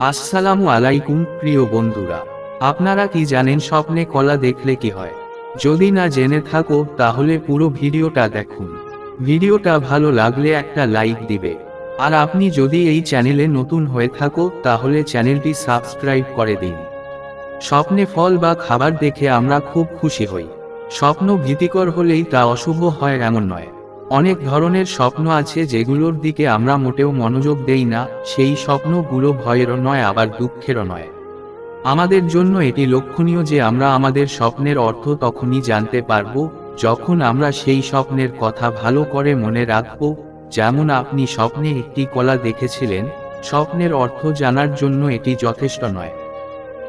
আসসালামু আলাইকুম প্রিয় বন্ধুরা, আপনারা কি জানেন স্বপ্নে কলা দেখলে কি হয়? যদি না জেনে থাকো তাহলে পুরো ভিডিওটা দেখুন। ভিডিওটা ভালো লাগলে একটা লাইক দিবে। আর আপনি যদি এই চ্যানেলে নতুন হয়ে থাকো তাহলে চ্যানেলটি সাবস্ক্রাইব করে দিন। স্বপ্নে ফল বা খাবার দেখে আমরা খুব খুশি হই। স্বপ্ন ভীতিকর হলেই তা অশুভ হয় এমন নয়। অনেক ধরনের স্বপ্ন আছে যেগুলোর দিকে আমরা মোটেও মনোযোগ দেই না, সেই স্বপ্নগুলো ভয়েরও নয় আবার দুঃখেরও নয়। আমাদের জন্য এটি লক্ষণীয় যে আমরা আমাদের স্বপ্নের অর্থ তখনই জানতে পারব যখন আমরা সেই স্বপ্নের কথা ভালো করে মনে রাখব। যেমন আপনি স্বপ্নে একটি কলা দেখেছিলেন, স্বপ্নের অর্থ জানার জন্য এটি যথেষ্ট নয়।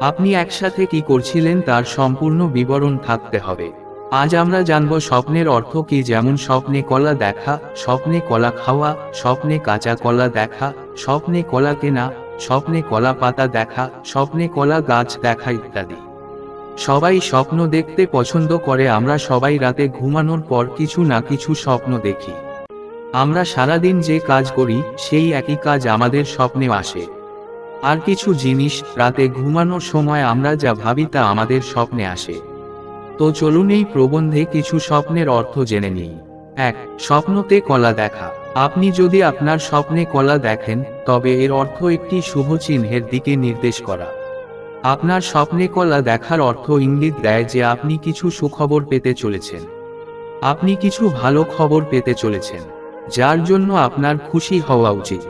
আপনি একসাথে কি করছিলেন তার সম্পূর্ণ বিবরণ থাকতে হবে। আজ আমরা জানব স্বপ্নের অর্থ কি, যেমন স্বপ্নে কলা দেখা, স্বপ্নে কলা খাওয়া, স্বপ্নে কাঁচা কলা দেখা, স্বপ্নে কলা কেনা, স্বপ্নে কলা পাতা দেখা, স্বপ্নে কলা গাছ দেখা ইত্যাদি। সবাই স্বপ্ন দেখতে পছন্দ করে। আমরা সবাই রাতে ঘুমানোর পর কিছু না কিছু স্বপ্ন দেখি। আমরা সারাদিন যে কাজ করি সেই একই কাজ আমাদের স্বপ্নে আসে। আর কিছু জিনিস রাতে ঘুমানোর সময় আমরা যা ভাবি তা আমাদের স্বপ্নে আসে। তো চলুন এই প্রবন্ধে কিছু স্বপ্নের অর্থ জেনে নিই। 1. স্বপ্নতে কলা দেখা। আপনি যদি আপনার স্বপ্নে কলা দেখেন তবে এর অর্থ একটি শুভ চিহ্নের দিকে নির্দেশ করা। আপনার স্বপ্নে কলা দেখার অর্থ ইঙ্গিত দেয় যে আপনি কিছু সুখবর পেতে চলেছেন। আপনি কিছু ভালো খবর পেতে চলেছেন, যার জন্য আপনার খুশি হওয়া উচিত।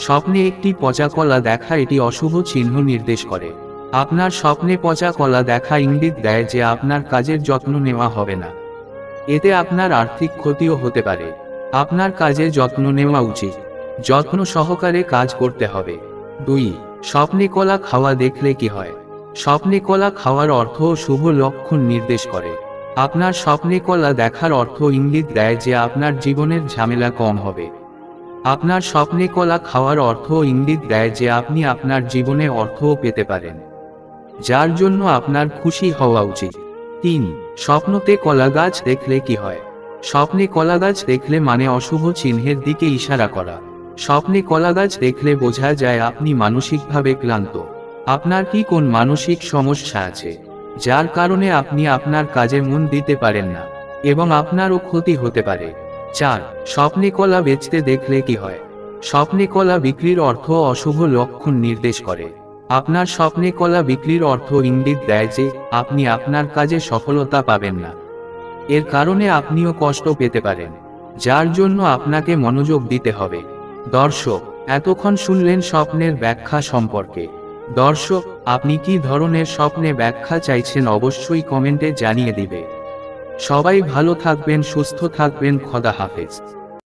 স্বপ্নে একটি পচা কলা দেখা এটি অশুভ চিহ্ন নির্দেশ করে। আপনার স্বপ্নে পচা কলা দেখা ইঙ্গিত দেয় যে আপনার কাজের যত্ন নেওয়া হবে না। এতে আপনার আর্থিক ক্ষতিও হতে পারে। আপনার কাজে যত্ন নেওয়া উচিত। যত্ন সহকারে কাজ করতে হবে। 2. স্বপ্নে কলা খাওয়া দেখলে কি হয়? স্বপ্নে কলা খাওয়ার অর্থ শুভ লক্ষণ নির্দেশ করে। আপনার স্বপ্নে কলা দেখার অর্থ ইঙ্গিত দেয় যে আপনার জীবনের ঝামেলা কম হবে। আপনার স্বপ্নে কলা খাওয়ার অর্থ ইঙ্গিত দেয় যে আপনি আপনার জীবনে অর্থও পেতে পারেন, যার জন্য আপনার খুশি হওয়া উচিত। 3. স্বপ্নতে কলা গাছ দেখলে কি হয়? স্বপ্নে কলা গাছ দেখলে মানে অশুভ চিহ্নের দিকে ইশারা করা। স্বপ্নে কলা গাছ দেখলে বোঝা যায় আপনি মানসিকভাবে ক্লান্ত। আপনার কি কোন মানসিক সমস্যা আছে, যার কারণে আপনি আপনার কাজে মন দিতে পারেন না এবং আপনারও ক্ষতি হতে পারে। 4. স্বপ্নে কলা বেচতে দেখলে কি হয়? স্বপ্নে কলা বিক্রির অর্থ অশুভ লক্ষণ নির্দেশ করে। আপনার স্বপ্নে কলা বিক্রির অর্থ ইঙ্গিত দেয় যে আপনি আপনার কাজে সফলতা পাবেন না। এর কারণে আপনিও কষ্ট পেতে পারেন, যার জন্য আপনাকে মনোযোগ দিতে হবে। দর্শক, এতক্ষণ শুনলেন স্বপ্নের ব্যাখ্যা সম্পর্কে। দর্শক, আপনি কি ধরনের স্বপ্নে ব্যাখ্যা চাইছেন অবশ্যই কমেন্টে জানিয়ে দিবে। সবাই ভালো থাকবেন, সুস্থ থাকবেন। খোদা হাফেজ।